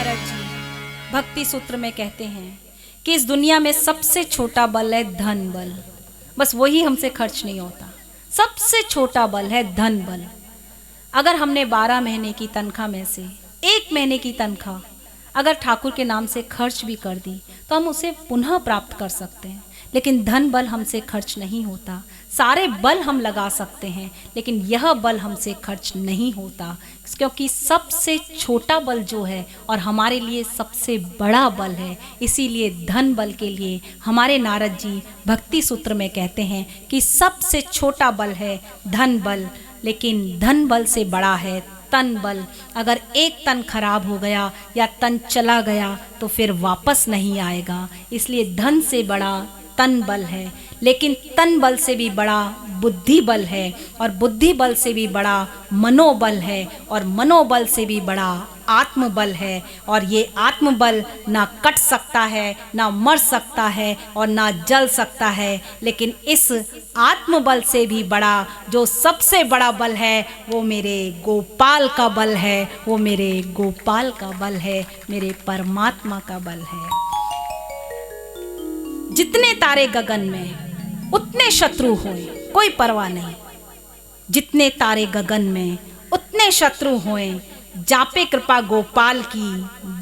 नारद जी भक्ति सूत्र में कहते हैं कि इस दुनिया में सबसे छोटा बल है धन बल। बस वही हमसे खर्च नहीं होता। सबसे छोटा बल है धन बल। अगर हमने 12 महीने की तनख्वाह में से 1 महीने की तनख्वाह अगर ठाकुर के नाम से खर्च भी कर दी तो हम उसे पुनः प्राप्त कर सकते हैं, लेकिन धन बल हमसे खर्च नहीं होता। सारे बल हम लगा सकते हैं लेकिन यह बल हमसे खर्च नहीं होता, क्योंकि सबसे छोटा बल जो है और हमारे लिए सबसे बड़ा बल है। इसीलिए धन बल के लिए हमारे नारद जी भक्ति सूत्र में कहते हैं कि सबसे छोटा बल है धन बल, लेकिन धन बल से बड़ा है तन बल। अगर एक तन खराब हो गया या तन चला गया तो फिर वापस नहीं आएगा। इसलिए धन से बड़ा तन बल है, लेकिन तन बल से भी बड़ा बुद्धि बल है, और बुद्धि बल से भी बड़ा मनोबल है, और मनोबल से भी बड़ा आत्मबल है। और ये आत्मबल ना कट सकता है, ना मर सकता है और ना जल सकता है, लेकिन इस आत्मबल से भी बड़ा जो सबसे बड़ा बल है वो मेरे गोपाल का बल है, वो मेरे गोपाल का बल है, मेरे परमात्मा का बल है। जितने तारे गगन में उतने शत्रु होए कोई परवाह नहीं, जितने तारे गगन में उतने शत्रु होए, जापे कृपा गोपाल की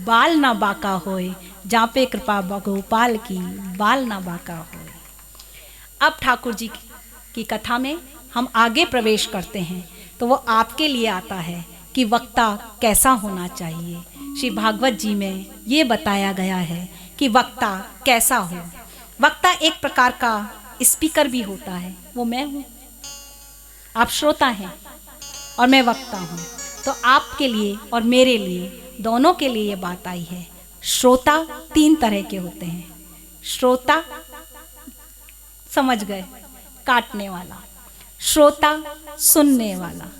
बाल ना बाका होए, जापे कृपा गोपाल की बाल ना बाका होए। अब ठाकुर जी की कथा में हम आगे प्रवेश करते हैं तो वो आपके लिए आता है कि वक्ता कैसा होना चाहिए। श्री भागवत जी में ये बताया गया है कि वक्ता कैसा हो। वक्ता एक प्रकार का स्पीकर भी होता है, वो मैं हूँ। आप श्रोता हैं और मैं वक्ता हूँ, तो आपके लिए और मेरे लिए दोनों के लिए ये बात आई है। श्रोता 3 तरह के होते हैं। श्रोता समझ गए, काटने वाला, श्रोता सुनने वाला,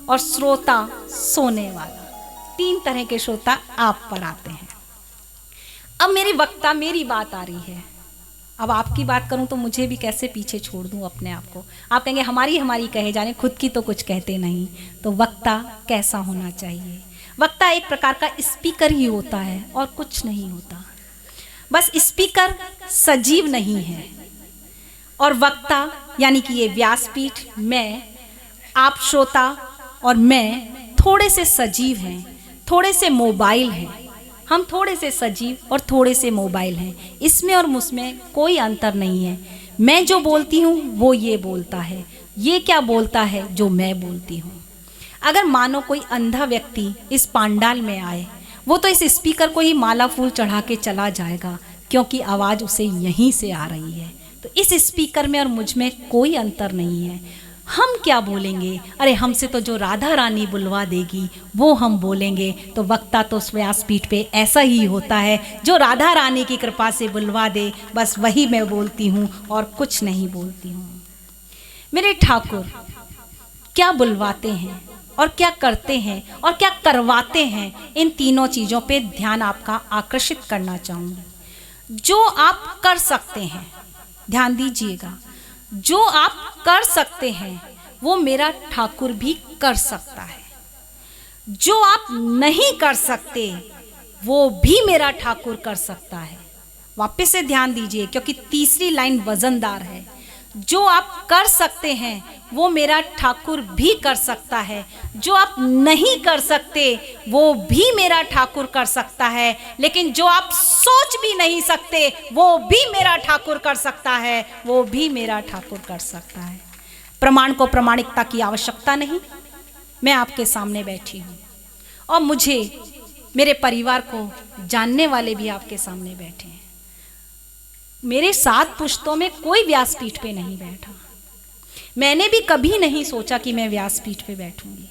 और श्रोता सोने वाला। 3 तरह के श्रोता आप पर आते हैं। अब मेरे वक्ता मेरी बात आ रही है, अब आपकी बात करूं तो मुझे भी कैसे पीछे छोड़ दूं अपने आप को। आप कहेंगे हमारी कहे जाने, खुद की तो कुछ कहते नहीं। तो वक्ता कैसा होना चाहिए? वक्ता एक प्रकार का स्पीकर ही होता है और कुछ नहीं होता। बस स्पीकर सजीव नहीं है, और वक्ता यानी कि ये व्यासपीठ, मैं, आप श्रोता और मैं थोड़े से सजीव हैं, थोड़े से मोबाइल हैं। हम थोड़े से सजीव और थोड़े से मोबाइल हैं। इसमें और मुझमें कोई अंतर नहीं है। मैं जो बोलती हूँ वो ये बोलता है, ये क्या बोलता है जो मैं बोलती हूँ। अगर मानो कोई अंधा व्यक्ति इस पांडाल में आए, वो तो इस स्पीकर को ही माला फूल चढ़ा के चला जाएगा, क्योंकि आवाज़ उसे यहीं से आ रही है। तो इस स्पीकर में और मुझ में कोई अंतर नहीं है। हम क्या बोलेंगे? अरे हमसे तो जो राधा रानी बुलवा देगी वो हम बोलेंगे। तो वक्ता तो व्यासपीठ पे ऐसा ही होता है, जो राधा रानी की कृपा से बुलवा दे, बस वही मैं बोलती हूँ और कुछ नहीं बोलती हूँ। मेरे ठाकुर क्या बुलवाते हैं और क्या करते हैं और क्या करवाते हैं, इन तीनों चीज़ों पे ध्यान आपका आकर्षित करना चाहूँगी। जो आप कर सकते हैं, ध्यान दीजिएगा, जो आप कर सकते हैं वो मेरा ठाकुर भी कर सकता है। जो आप नहीं कर सकते वो भी मेरा ठाकुर कर सकता है। वापस से ध्यान दीजिए, क्योंकि तीसरी लाइन वजनदार है। जो आप कर सकते हैं वो मेरा ठाकुर भी कर सकता है। जो आप नहीं कर सकते वो भी मेरा ठाकुर कर सकता है। लेकिन जो आप सोच भी नहीं सकते वो भी मेरा ठाकुर कर सकता है, वो भी मेरा ठाकुर कर सकता है। प्रमाण को प्रामाणिकता की आवश्यकता नहीं। मैं आपके सामने बैठी हूँ और मुझे, मेरे परिवार को जानने वाले भी आपके सामने बैठे हैं। मेरे 7 पुश्तों में कोई व्यासपीठ पे नहीं बैठा। मैंने भी कभी नहीं सोचा कि मैं व्यासपीठ पे बैठूंगी,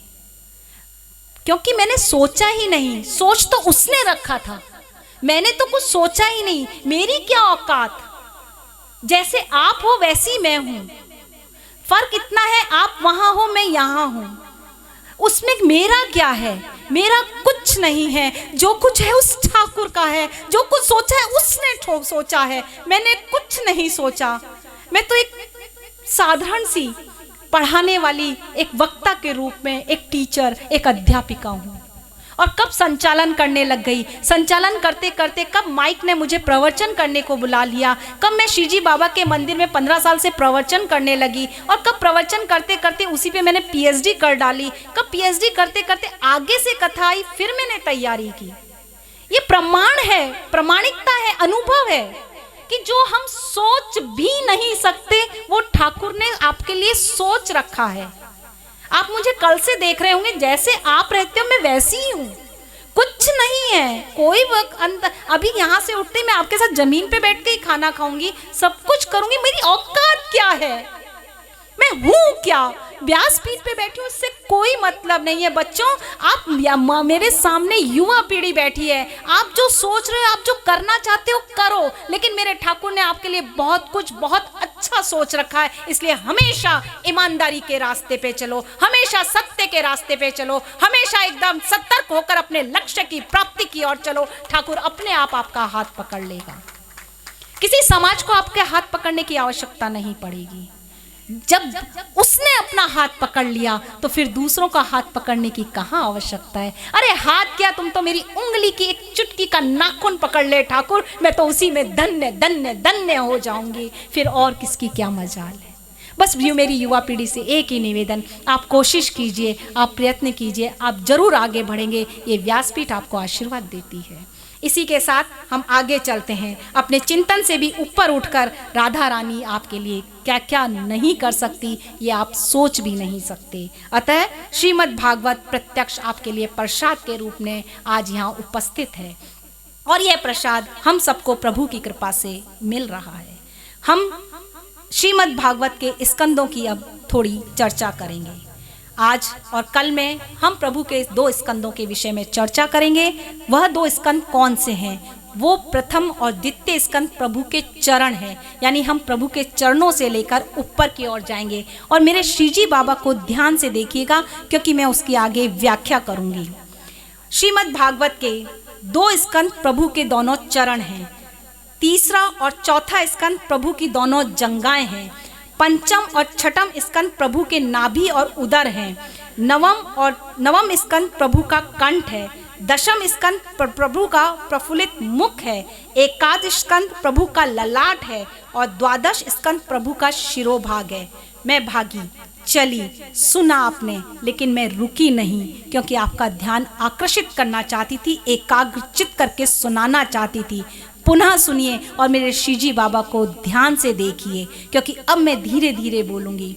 क्योंकि मैंने सोचा ही नहीं। सोच तो उसने रखा था, मैंने तो कुछ सोचा ही नहीं। मेरी क्या औकात, जैसे आप हो वैसी मैं हूं। फर्क इतना है, आप वहां हो मैं यहां हूं। उसमें मेरा क्या है? मेरा कुछ नहीं है। जो कुछ है उस ठाकुर का है। जो कुछ सोचा है उसने सोचा है, मैंने कुछ नहीं सोचा। मैं तो एक साधारण सी पढ़ाने वाली एक वक्ता के रूप में एक टीचर, एक अध्यापिका हूँ। और कब संचालन करने लग गई। संचालन करते करते कब माइक ने मुझे प्रवचन करने को बुला लिया, कब मैं शिवजी बाबा के मंदिर में 15 साल से प्रवचन करने लगी, और कब प्रवचन करते करते उसी पे मैंने पीएचडी कर डाली, कब पीएचडी करते करते आगे से कथा आई, फिर मैंने तैयारी की। ये प्रमाण है, प्रामाणिकता है, अनुभव है कि जो हम सोच भी नहीं सकते वो ठाकुर ने आपके लिए सोच रखा है। आप मुझे कल से देख रहे होंगे, जैसे आप रहते हो मैं वैसी ही हूँ, कुछ नहीं है, कोई वक्त अभी यहाँ से उठते मैं आपके साथ जमीन पे बैठ के ही खाना खाऊंगी, सब कुछ करूंगी। मेरी औकात क्या है, मैं हूँ क्या, व्यासपीठ पे बैठी हूँ, उससे कोई मतलब नहीं है। बच्चों, आप मेरे सामने युवा पीढ़ी बैठी है, आप जो सोच रहे हो, आप जो करना चाहते हो करो, लेकिन मेरे ठाकुर ने आपके लिए बहुत कुछ बहुत अच्छा सोच रखा है। इसलिए हमेशा ईमानदारी के रास्ते पे चलो, हमेशा सत्य के रास्ते पे चलो, हमेशा एकदम सतर्क होकर अपने लक्ष्य की प्राप्ति की ओर चलो। ठाकुर अपने आप आपका हाथ पकड़ लेगा, किसी समाज को आपके हाथ पकड़ने की आवश्यकता नहीं पड़ेगी। जब उसने अपना हाथ पकड़ लिया तो फिर दूसरों का हाथ पकड़ने की कहाँ आवश्यकता है। अरे हाथ क्या, तुम तो मेरी उंगली की एक चुटकी का नाखून पकड़ ले ठाकुर, मैं तो उसी में धन्य धन्य धन्य हो जाऊंगी, फिर और किसकी क्या मजाल है। बस मेरी युवा पीढ़ी से एक ही निवेदन, आप कोशिश कीजिए, आप प्रयत्न कीजिए, आप जरूर आगे बढ़ेंगे। ये व्यासपीठ आपको आशीर्वाद देती है। इसी के साथ हम आगे चलते हैं, अपने चिंतन से भी ऊपर उठकर राधा रानी आपके लिए क्या क्या नहीं कर सकती, ये आप सोच भी नहीं सकते। अतः श्रीमद् भागवत प्रत्यक्ष आपके लिए प्रसाद के रूप में आज यहाँ उपस्थित है, और यह प्रसाद हम सबको प्रभु की कृपा से मिल रहा है। हम श्रीमद् भागवत के स्कंदों की अब थोड़ी चर्चा करेंगे। आज और कल में हम प्रभु के 2 स्कंदों के विषय में चर्चा करेंगे। वह 2 स्कंद कौन से हैं? वो प्रथम और द्वितीय स्कंद प्रभु के चरण हैं, यानी हम प्रभु के चरणों से लेकर ऊपर की ओर जाएंगे। और मेरे श्रीजी बाबा को ध्यान से देखिएगा, क्योंकि मैं उसकी आगे व्याख्या करूंगी। श्रीमद् भागवत के 2 स्कंद प्रभु के दोनों चरण हैं, तीसरा और चौथा स्कंद प्रभु की दोनों जंगाएं हैं, पंचम और छठम स्कंद प्रभु के नाभि और उदर हैं, नवम स्कंद प्रभु का कंठ है, दशम स्कंद प्रभु का प्रफुल्लित मुख है, एकादश स्कंद प्रभु का ललाट है, और द्वादश स्कंद प्रभु का शिरोभाग है। मैं भागी, चली, सुना आपने, लेकिन मैं रुकी नहीं, क्योंकि आपका ध्यान आकर्षित करना चाहती थी, एकाग्रचित करके सुनाना चाहती थी। पुनः सुनिए और मेरे श्रीजी बाबा को ध्यान से देखिए, क्योंकि अब मैं धीरे धीरे बोलूंगी।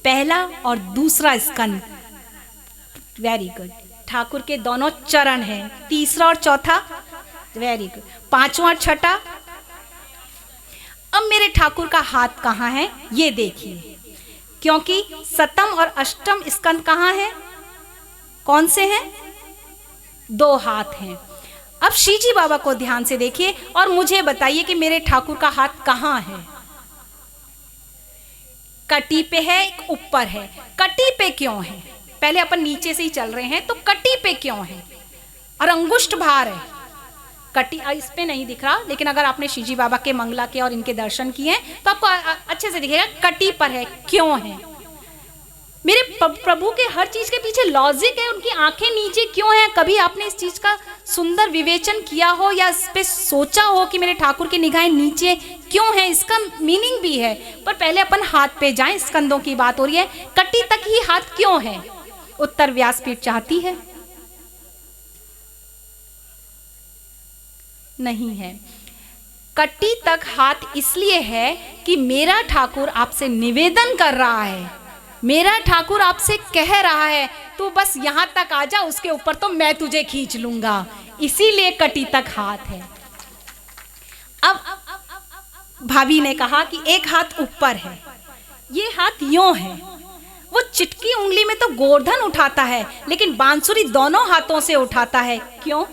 पहला और दूसरा स्कंद, वेरी गुड, ठाकुर के दोनों चरण हैं। तीसरा और चौथा, वेरी गुड। पांचवा और छठा, अब मेरे ठाकुर का हाथ कहाँ है ये देखिए, क्योंकि सतम और अष्टम स्कंद कहाँ है, कौन से हैं? 2 हाथ हैं। अब श्रीजी बाबा को ध्यान से देखिए और मुझे बताइए कि मेरे ठाकुर का हाथ कहाँ है। कटी पे है, एक ऊपर है। कटी पे क्यों है? पहले अपन नीचे से ही चल रहे हैं, तो कटी पे क्यों है? और अंगुष्ठ भार है। कटी इस पे नहीं दिख रहा, लेकिन अगर आपने श्रीजी बाबा के मंगला के और इनके दर्शन किए हैं तो आपको अच्छे से दिखेगा कटी पर है। क्यों है? मेरे प्रभु के हर चीज के पीछे लॉजिक है। उनकी आंखें नीचे क्यों हैं? कभी आपने इस चीज का सुंदर विवेचन किया हो या इस पे सोचा हो कि मेरे ठाकुर की निगाहें नीचे क्यों हैं? इसका मीनिंग भी है। पर पहले अपन हाथ पे जाएं, स्कंदों की बात हो रही है। कटी तक ही हाथ क्यों है? उत्तर व्यासपीठ चाहती है, नहीं है। कटी तक हाथ इसलिए है कि मेरा ठाकुर आपसे निवेदन कर रहा है, मेरा ठाकुर आपसे कह रहा है तू बस यहां तक आ जा, उसके ऊपर तो मैं तुझे खींच लूंगा। इसीलिए कटी तक हाथ है। अब भाभी ने कहा कि एक हाथ ऊपर है, ये हाथ यूं है। वो चिटकी उंगली में तो गोवर्धन उठाता है, लेकिन बांसुरी दोनों हाथों से उठाता है। क्यों?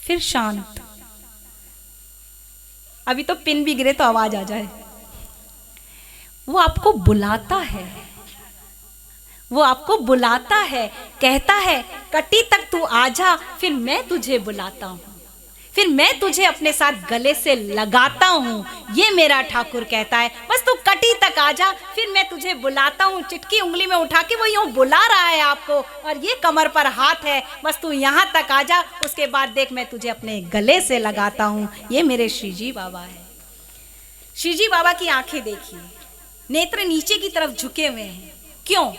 फिर शांत। अभी तो पिन भी गिरे तो आवाज आ जाए। वो आपको बुलाता है, वो आपको बुलाता है, कहता है कटी तक तू आ जा, फिर मैं तुझे बुलाता हूं। फिर मैं तुझे अपने साथ गले से लगाता हूँ, ये मेरा ठाकुर कहता है। बस तू कटी तक आ जा, फिर मैं तुझे बुलाता हूँ। चिटकी उंगली में उठा के वो यूँ बुला रहा है आपको, और ये कमर पर हाथ है। बस तू यहाँ तक आ जा, उसके बाद देख मैं तुझे अपने गले से लगाता हूँ। ये मेरे श्री जी बाबा है। श्री जी बाबा की आंखें देखिए, नेत्र नीचे की तरफ झुके हुए हैं। क्यों?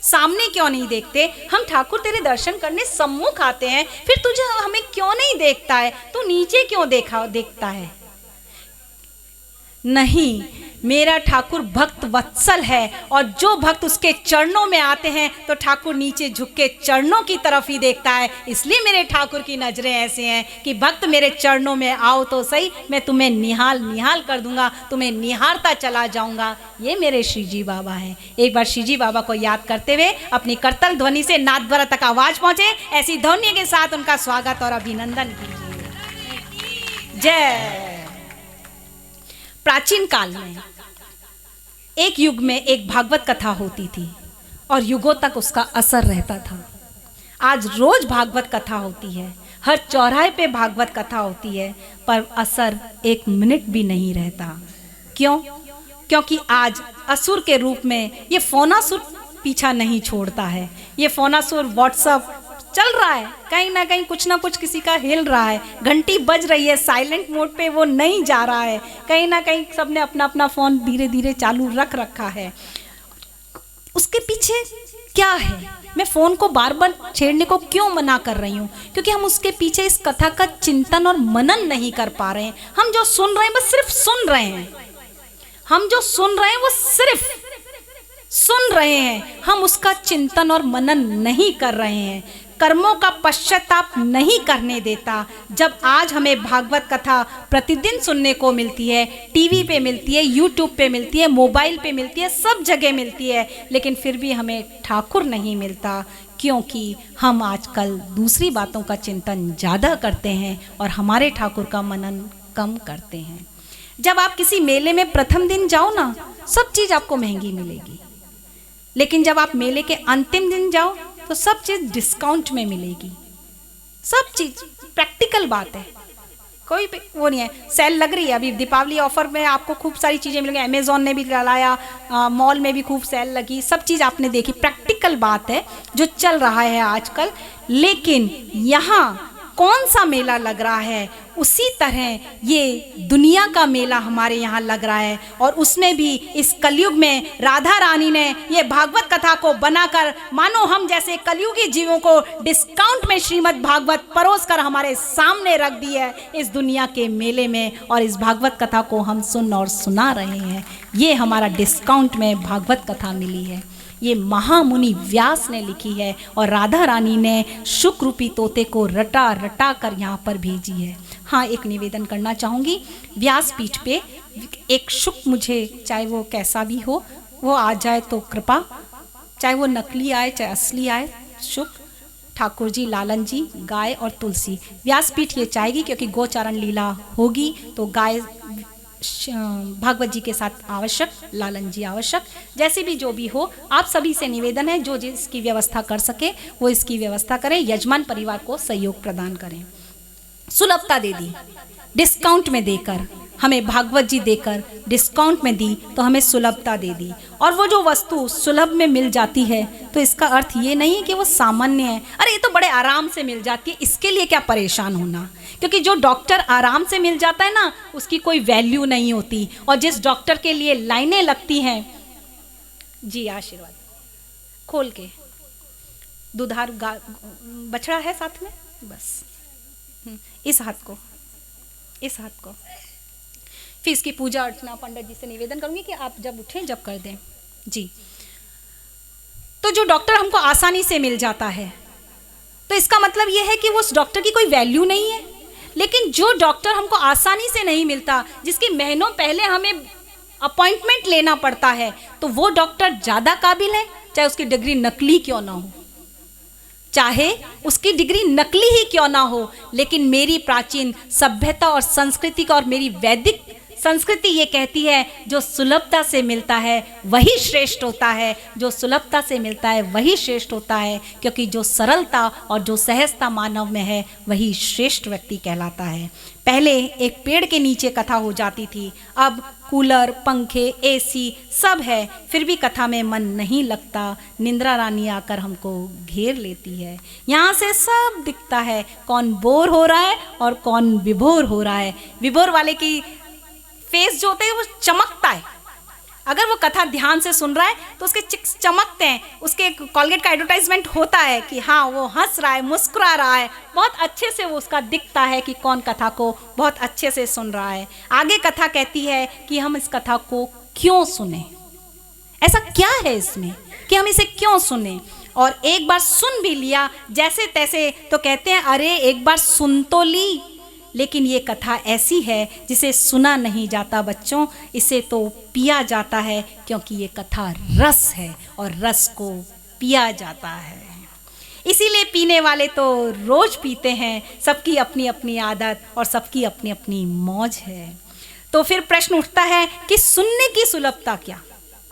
सामने क्यों नहीं देखते? हम ठाकुर तेरे दर्शन करने सम्मुख आते हैं, फिर तुझे हमें क्यों नहीं देखता है? तू नीचे क्यों देखता है? नहीं, मेरा ठाकुर भक्त वत्सल है, और जो भक्त उसके चरणों में आते हैं तो ठाकुर नीचे झुक के चरणों की तरफ ही देखता है। इसलिए मेरे ठाकुर की नजरें ऐसे हैं कि भक्त मेरे चरणों में आओ तो सही, मैं तुम्हें निहाल निहाल कर दूंगा, तुम्हें निहारता चला जाऊंगा। ये मेरे श्री जी बाबा हैं। एक बार श्री जी बाबा को याद करते हुए अपनी करतल ध्वनि से नादद्वारा तक आवाज पहुंचे, ऐसी ध्वनि के साथ उनका स्वागत और अभिनंदन कीजिए। जय। प्राचीन काल में एक युग में एक भागवत कथा होती थी और युगों तक उसका असर रहता था। आज रोज भागवत कथा होती है, हर चौराहे पे भागवत कथा होती है, पर असर एक मिनट भी नहीं रहता। क्यों? क्योंकि आज असुर के रूप में ये फोनासुर पीछा नहीं छोड़ता है। ये फोनासुर व्हाट्सएप चल रहा है, कहीं ना कहीं कुछ ना कुछ किसी का हिल रहा है, घंटी बज रही है, साइलेंट मोड पे वो नहीं जा रहा है, कहीं ना कहीं सबने अपना अपना फोन धीरे धीरे चालू रख रखा है। उसके पीछे क्या है? मैं फोन को बार बार छेड़ने को क्यों मना कर रही हूँ? क्योंकि हम उसके पीछे इस कथा का चिंतन और मनन नहीं कर पा रहे हैं। हम जो सुन रहे हैं बस सिर्फ सुन रहे हैं, हम जो सुन रहे हैं वो सिर्फ सुन रहे हैं, हम उसका चिंतन और मनन नहीं कर रहे हैं। कर्मों का पश्चाताप नहीं करने देता। जब आज हमें भागवत कथा प्रतिदिन सुनने को मिलती है, टीवी पे मिलती है, यूट्यूब पे मिलती है, मोबाइल पे मिलती है, सब जगह मिलती है, लेकिन फिर भी हमें ठाकुर नहीं मिलता, क्योंकि हम आजकल दूसरी बातों का चिंतन ज़्यादा करते हैं और हमारे ठाकुर का मनन कम करते हैं। जब आप किसी मेले में प्रथम दिन जाओ ना, सब चीज़ आपको महंगी मिलेगी, लेकिन जब आप मेले के अंतिम दिन जाओ तो सब चीज़ डिस्काउंट में मिलेगी। सब चीज़ प्रैक्टिकल बात है, कोई वो नहीं है। सेल लग रही है अभी, दीपावली ऑफर में आपको खूब सारी चीज़ें मिलेंगी। अमेज़ॉन ने भी लाया, मॉल में भी खूब सेल लगी, सब चीज़ आपने देखी। प्रैक्टिकल बात है जो चल रहा है आजकल। लेकिन यहाँ कौन सा मेला लग रहा है, उसी तरह ये दुनिया का मेला हमारे यहाँ लग रहा है। और उसमें भी इस कलयुग में राधा रानी ने ये भागवत कथा को बनाकर मानो हम जैसे कलयुगी जीवों को डिस्काउंट में श्रीमद् भागवत परोस कर हमारे सामने रख दी है इस दुनिया के मेले में, और इस भागवत कथा को हम सुन और सुना रहे हैं। ये हमारा डिस्काउंट में भागवत कथा मिली है। ये महामुनि व्यास ने लिखी है और राधा रानी ने शुक रूपी तोते को रटा रटा कर यहाँ पर भेजी है। हाँ, एक निवेदन करना चाहूँगी, व्यासपीठ पे एक शुक मुझे, चाहे वो कैसा भी हो, वो आ जाए तो कृपा, चाहे वो नकली आए चाहे असली आए, शुक ठाकुर जी, लालन जी, गाय और तुलसी। व्यासपीठ ये चाहेगी क्योंकि गोचारण लीला होगी तो गाय भागवत जी के साथ आवश्यक, लालन जी आवश्यक, जैसे भी जो भी हो। आप सभी से निवेदन है जो जिसकी व्यवस्था कर सके वो इसकी व्यवस्था करें, यजमान परिवार को सहयोग प्रदान करें। सुलभता दे दी, डिस्काउंट में देकर हमें भागवत जी देकर डिस्काउंट में दी तो हमें सुलभता दे दी। और वो जो वस्तु सुलभ में मिल जाती है तो इसका अर्थ ये नहीं है कि वो सामान्य है। अरे ये तो बड़े आराम से मिल जाती है, इसके लिए क्या परेशान होना। क्योंकि जो डॉक्टर आराम से मिल जाता है ना, उसकी कोई वैल्यू नहीं होती। और जिस डॉक्टर के लिए लाइनें लगती हैं, जी आशीर्वाद खोल के, दुधारू बछड़ा है साथ में, बस इस हाथ को, इस हाथ को। फिर इसकी पूजा अर्चना पंडित जी से निवेदन करूंगी कि आप जब उठें जब कर दें जी। तो जो डॉक्टर हमको आसानी से मिल जाता है तो इसका मतलब यह है कि उस डॉक्टर की कोई वैल्यू नहीं है। लेकिन जो डॉक्टर हमको आसानी से नहीं मिलता, जिसकी महीनों पहले हमें अपॉइंटमेंट लेना पड़ता है, तो वो डॉक्टर ज़्यादा काबिल है, चाहे उसकी डिग्री नकली क्यों ना हो, चाहे उसकी डिग्री नकली ही क्यों ना हो। लेकिन मेरी प्राचीन सभ्यता और संस्कृति का और मेरी वैदिक संस्कृति ये कहती है जो सुलभता से मिलता है वही श्रेष्ठ होता है, जो सुलभता से मिलता है वही श्रेष्ठ होता है, क्योंकि जो सरलता और जो सहजता मानव में है वही श्रेष्ठ व्यक्ति कहलाता है। पहले एक पेड़ के नीचे कथा हो जाती थी, अब कूलर, पंखे, एसी सब है, फिर भी कथा में मन नहीं लगता। निंद्रा रानी आकर हमको घेर लेती है। यहाँ से सब दिखता है, कौन बोर हो रहा है और कौन विभोर हो रहा है। विभोर वाले की फेस जो होते हैं वो चमकता है, अगर वो कथा ध्यान से सुन रहा है तो उसके चिक्स चमकते हैं। उसके कॉलगेट का एडवर्टाइजमेंट होता है कि हाँ वो हंस रहा है, मुस्कुरा रहा है, बहुत अच्छे से वो उसका दिखता है कि कौन कथा को बहुत अच्छे से सुन रहा है। आगे कथा कहती है कि हम इस कथा को क्यों सुने, ऐसा क्या है इसमें कि हम इसे क्यों सुने। और एक बार सुन भी लिया जैसे तैसे तो कहते हैं अरे एक बार सुन तो ली, लेकिन ये कथा ऐसी है जिसे सुना नहीं जाता बच्चों, इसे तो पिया जाता है, क्योंकि ये कथा रस है और रस को पिया जाता है। इसीलिए पीने वाले तो रोज पीते हैं, सबकी अपनी अपनी आदत और सबकी अपनी अपनी मौज है। तो फिर प्रश्न उठता है कि सुनने की सुलभता क्या,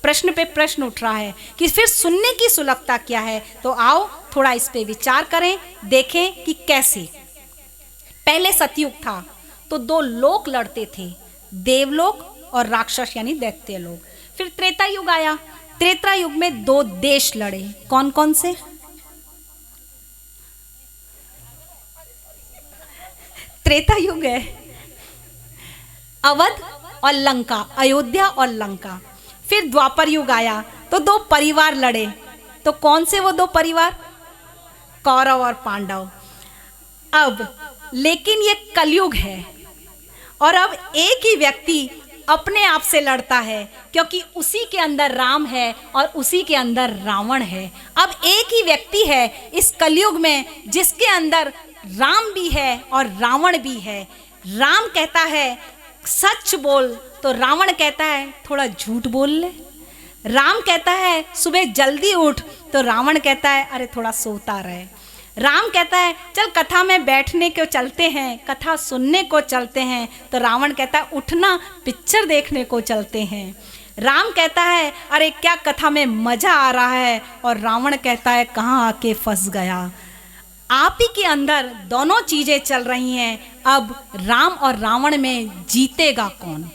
प्रश्न पे प्रश्न उठ रहा है कि फिर सुनने की सुलभता क्या है। तो आओ थोड़ा इस पे विचार करें, देखें कि कैसे। पहले सतयुग था तो दो लोक लड़ते थे, देवलोक और राक्षस यानी दैत्य लोक। फिर त्रेता युग आया, त्रेता युग में दो देश लड़े, कौन कौन से? त्रेता युग है अवध और लंका, अयोध्या और लंका। फिर द्वापर युग आया तो दो परिवार लड़े, तो कौन से वो दो परिवार? कौरव और पांडव। अब लेकिन ये कलयुग है और अब एक ही व्यक्ति अपने आप से लड़ता है, क्योंकि उसी के अंदर राम है और उसी के अंदर रावण है। अब एक ही व्यक्ति है इस कलयुग में जिसके अंदर राम भी है और रावण भी है। राम कहता है सच बोल, तो रावण कहता है थोड़ा झूठ बोल ले। राम कहता है सुबह जल्दी उठ, तो रावण कहता है अरे थोड़ा सोता रहे। राम कहता है चल कथा में बैठने को चलते हैं, कथा सुनने को चलते हैं, तो रावण कहता है उठना पिक्चर देखने को चलते हैं। राम कहता है अरे क्या कथा में मजा आ रहा है, और रावण कहता है कहाँ आके फंस गया। आप ही के अंदर दोनों चीजें चल रही हैं। अब राम और रावण में जीतेगा कौन?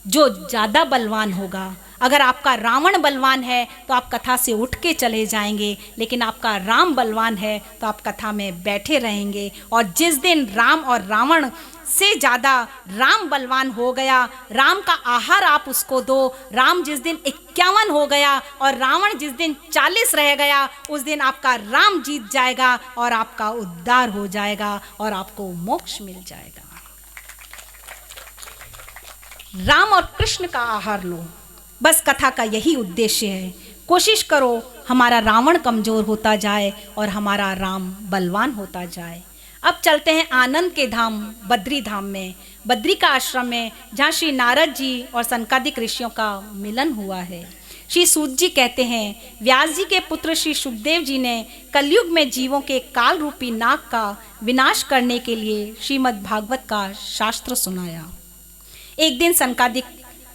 जो ज्यादा बलवान होगा। अगर आपका रावण बलवान है तो आप कथा से उठ के चले जाएंगे, लेकिन आपका राम बलवान है तो आप कथा में बैठे रहेंगे। और जिस दिन राम और रावण से ज़्यादा राम बलवान हो गया, राम का आहार आप उसको दो। राम जिस दिन 51 हो गया और रावण जिस दिन 40 रह गया, उस दिन आपका राम जीत जाएगा और आपका उद्धार हो जाएगा और आपको मोक्ष मिल जाएगा। राम और कृष्ण का आहार लो, बस कथा का यही उद्देश्य है। कोशिश करो हमारा रावण कमजोर होता जाए और हमारा राम बलवान होता जाए। अब चलते हैं आनंद के धाम बद्री धाम में, बद्री का आश्रम में, जहाँ श्री नारद जी और सनकादिक ऋषियों का मिलन हुआ है। श्री सूत जी कहते हैं व्यास जी के पुत्र श्री सुखदेव जी ने कलयुग में जीवों के काल रूपी नाग का विनाश करने के लिए श्रीमद् भागवत का शास्त्र सुनाया। एक दिन सनकादिक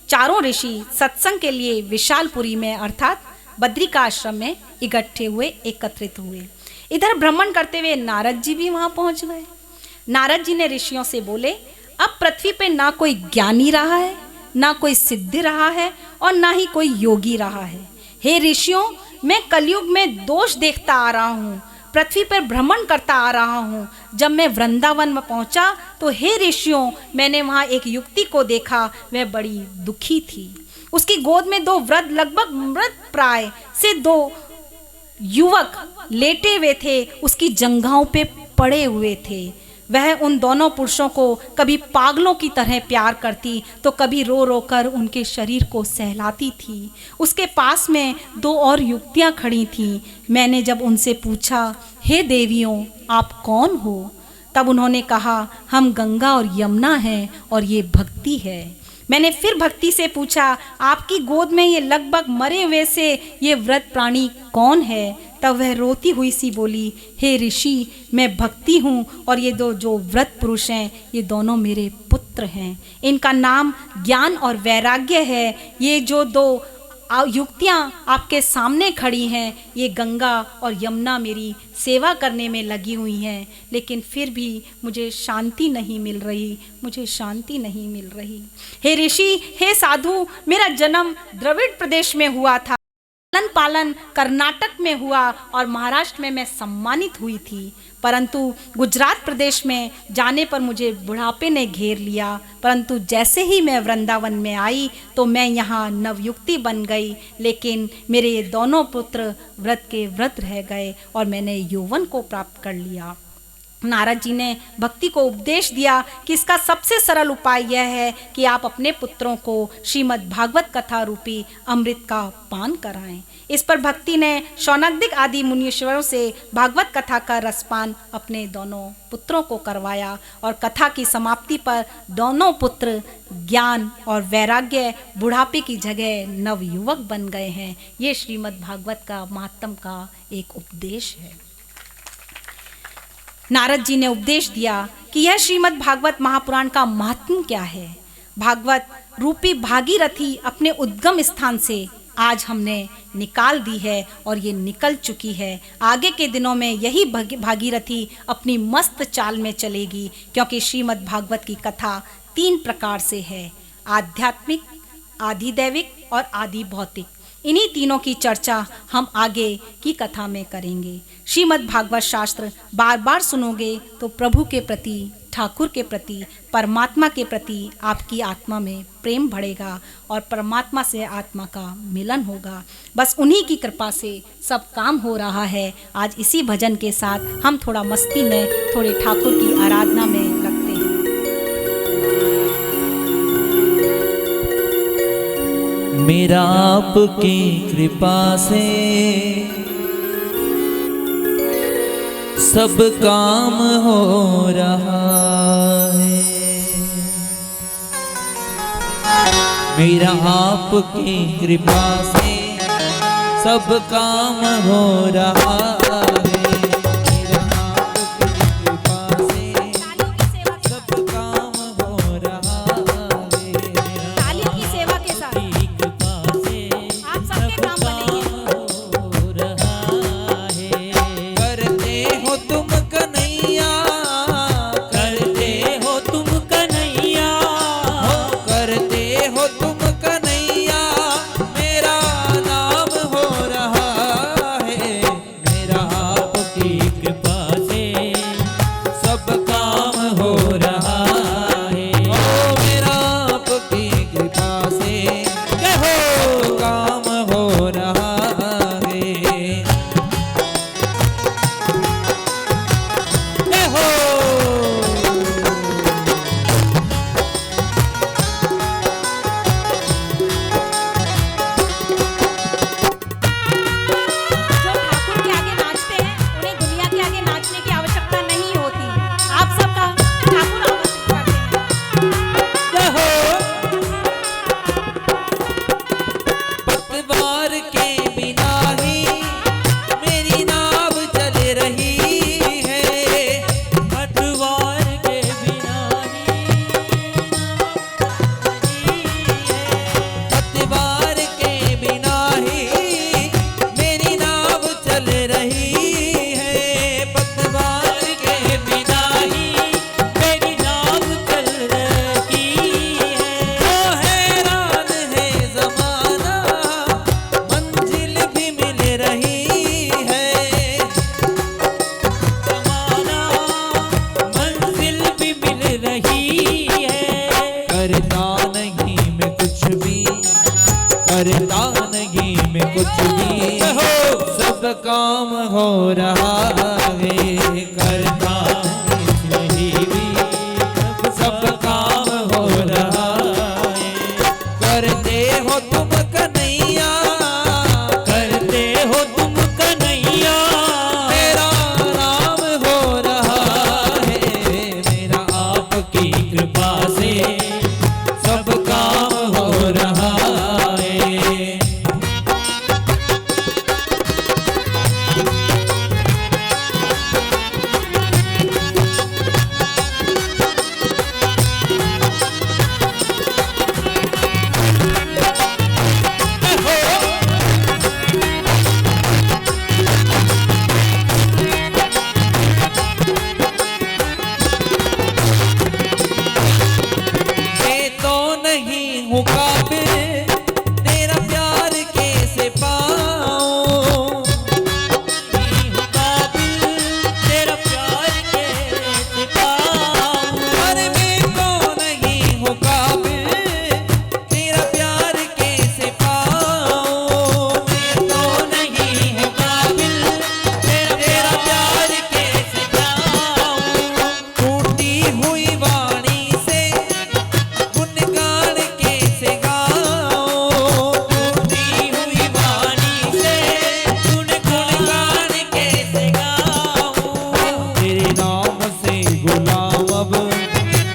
चारों ऋषि सत्संग के लिए विशालपुरी में अर्थात बद्री का आश्रम में इकट्ठे हुए, एकत्रित हुए। इधर भ्रमण करते हुए नारद जी भी वहां पहुंच गए। नारद जी ने ऋषियों से बोले अब पृथ्वी पे ना कोई ज्ञानी रहा है, ना कोई सिद्ध रहा है और ना ही कोई योगी रहा है। हे ऋषियों, मैं कलयुग में दोष देखता आ रहा हूँ, पृथ्वी पर भ्रमण करता आ रहा हूँ। जब मैं वृंदावन में पहुँचा तो हे ऋषियों, मैंने वहाँ एक युवती को देखा, वह बड़ी दुखी थी। उसकी गोद में दो वृद्ध लगभग मृत प्राय से दो युवक लेटे हुए थे, उसकी जंघाओं पे पड़े हुए थे। वह उन दोनों पुरुषों को कभी पागलों की तरह प्यार करती तो कभी रो रो कर उनके शरीर को सहलाती थी। उसके पास में दो और युवतियाँ खड़ी थीं। मैंने जब उनसे पूछा हे देवियों, आप कौन हो, तब उन्होंने कहा हम गंगा और यमुना हैं और ये भक्ति है। मैंने फिर भक्ति से पूछा आपकी गोद में ये लगभग मरे हुए से ये वृद्ध प्राणी कौन है, तब वह रोती हुई सी बोली, हे ऋषि, मैं भक्ति हूँ और ये दो जो व्रत पुरुष हैं ये दोनों मेरे पुत्र हैं। इनका नाम ज्ञान और वैराग्य है। ये जो दो युक्तियाँ आपके सामने खड़ी हैं, ये गंगा और यमुना मेरी सेवा करने में लगी हुई हैं, लेकिन फिर भी मुझे शांति नहीं मिल रही, मुझे शांति नहीं मिल रही। हे ऋषि, हे साधु, मेरा जन्म द्रविड़ प्रदेश में हुआ था, लालन पालन कर्नाटक में हुआ और महाराष्ट्र में मैं सम्मानित हुई थी, परंतु गुजरात प्रदेश में जाने पर मुझे बुढ़ापे ने घेर लिया। परंतु जैसे ही मैं वृंदावन में आई तो मैं यहाँ नवयुक्ति बन गई, लेकिन मेरे ये दोनों पुत्र व्रत के व्रत रह गए और मैंने यौवन को प्राप्त कर लिया। नारद जी ने भक्ति को उपदेश दिया कि इसका सबसे सरल उपाय यह है कि आप अपने पुत्रों को श्रीमद् भागवत कथा रूपी अमृत का पान कराएं। इस पर भक्ति ने शौनकादिक आदि मुनीश्वरों से भागवत कथा का रसपान अपने दोनों पुत्रों को करवाया और कथा की समाप्ति पर दोनों पुत्र ज्ञान और वैराग्य बुढ़ापे की जगह नवयुवक बन गए हैं। ये श्रीमद् भागवत का महात्म का एक उपदेश है। नारद जी ने उपदेश दिया कि यह श्रीमद् भागवत महापुराण का महात्म क्या है। भागवत रूपी भागीरथी अपने उद्गम स्थान से आज हमने निकाल दी है और ये निकल चुकी है। आगे के दिनों में यही भागीरथी अपनी मस्त चाल में चलेगी, क्योंकि श्रीमद् भागवत की कथा 3 प्रकार से है, आध्यात्मिक, आधिदैविक और आदि भौतिक। इन्हीं तीनों की चर्चा हम आगे की कथा में करेंगे। श्रीमद् भागवत शास्त्र बार बार सुनोगे तो प्रभु के प्रति, ठाकुर के प्रति, परमात्मा के प्रति आपकी आत्मा में प्रेम बढ़ेगा और परमात्मा से आत्मा का मिलन होगा। बस उन्हीं की कृपा से सब काम हो रहा है। आज इसी भजन के साथ हम थोड़ा मस्ती में, थोड़े ठाकुर की आराधना में लगते हैं। मेरा आपकी कृपा से सब काम हो रहा है। मेरा आपकी कृपा से सब काम हो रहा है। मेरा आपकी कृपा से सब काम हो रहा है। ताली की सेवा के साथ आप सबके काम बनेंगे। करता नहीं मैं कुछ भी, सब काम हो रहा है। करता नहीं भी सब काम हो रहा है। करते हो तुम कन्हैया, करते हो तुम कन्हैया, मेरा नाम हो रहा है। मेरा आपकी कृपा से सब काम हो रहा है। हूँ काबिल तेरा प्यार कैसे पाऊं, नहीं हूँ काबिल तेरा प्यार कैसे पाऊं। अरे मैं तो नहीं हूँ काबिल तेरा प्यार कैसे पाऊं, मैं तो नहीं हूँ काबिल तेरा प्यार कैसे पाऊं। टूटी हुई वाणी से गुनगान कैसे गाऊं, टूटी हुई वाणी से गुनगान कैसे गाऊं। तेरे नाम से गुलाम अब,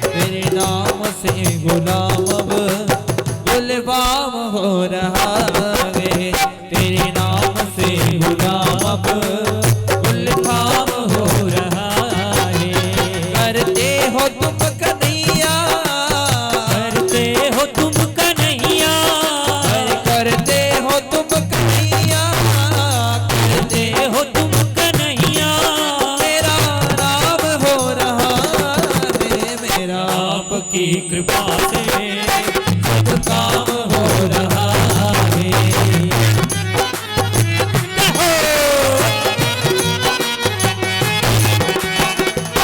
तेरे नाम से गुलाम अब गुलबाम हो रहा है, तेरे नाम से गुलाम अब गुलबाम हो रहा है। करते हो तुम कन्हैया, करते हो तुम कन्हैया, करते हो तुम कन्हैया, करते हो तुम कन्हैया। मेरा नाम हो रहा है, मेरा आपकी कृपा से सब काम हो रहा है। मेरा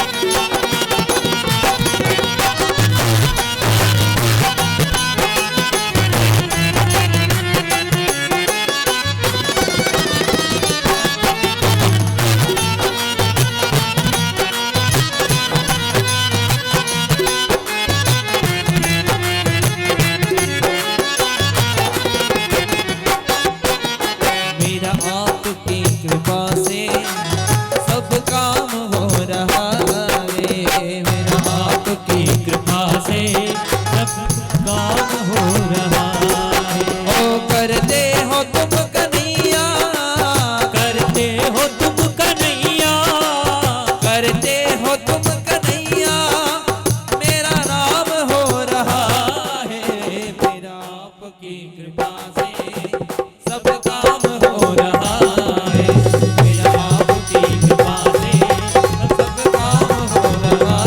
आपकी कृपा से सब काम हो रहा है, मेरा आपकी कृपा से सब काम हो रहा है। ओ करते हो तुम कन्हैया, करते हो तुम कन्हैया, करते हो तुम कन्हैया, मेरा नाम हो रहा है, मेरा आपकी कृपा से सब काम हो रहा है, मेरा आपकी कृपा से सब काम हो रहा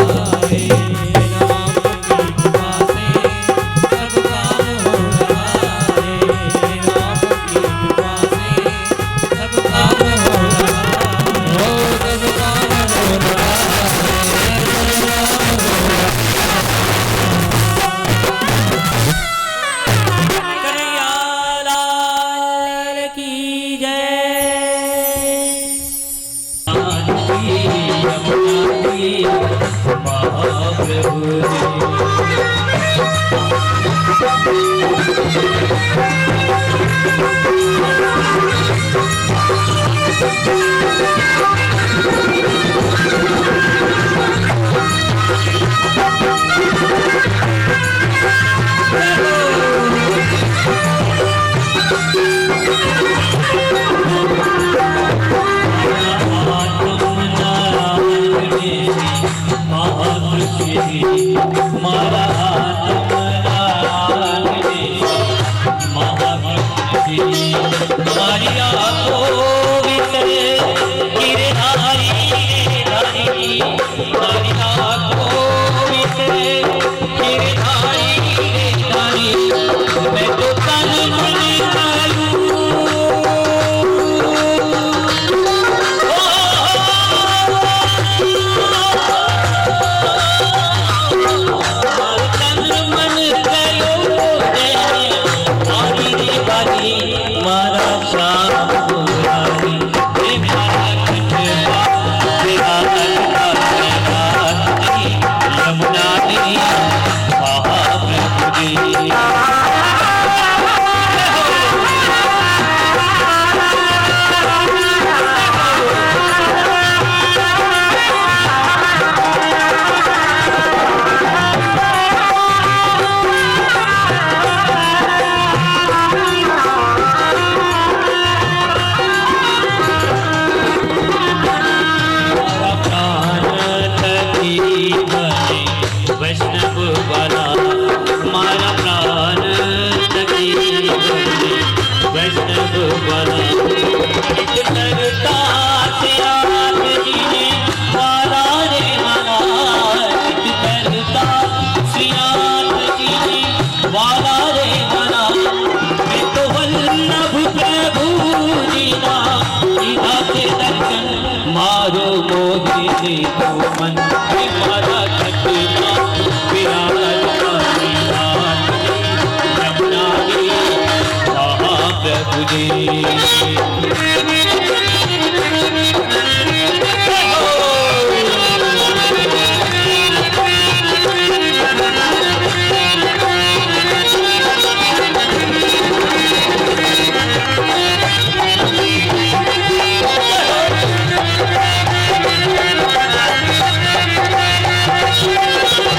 है, मेरा आपकी कृपा से सब काम हो रहा है, मेरा आपकी कृपा से सब काम हो रहा है, ओ सब काम हो रहा कन्हैया लाल की जय। महाप्रभु मैं तो तन मन राधा कृष्ण विराजमानी नाथ जी, यमुना जी महाप्रभु जी।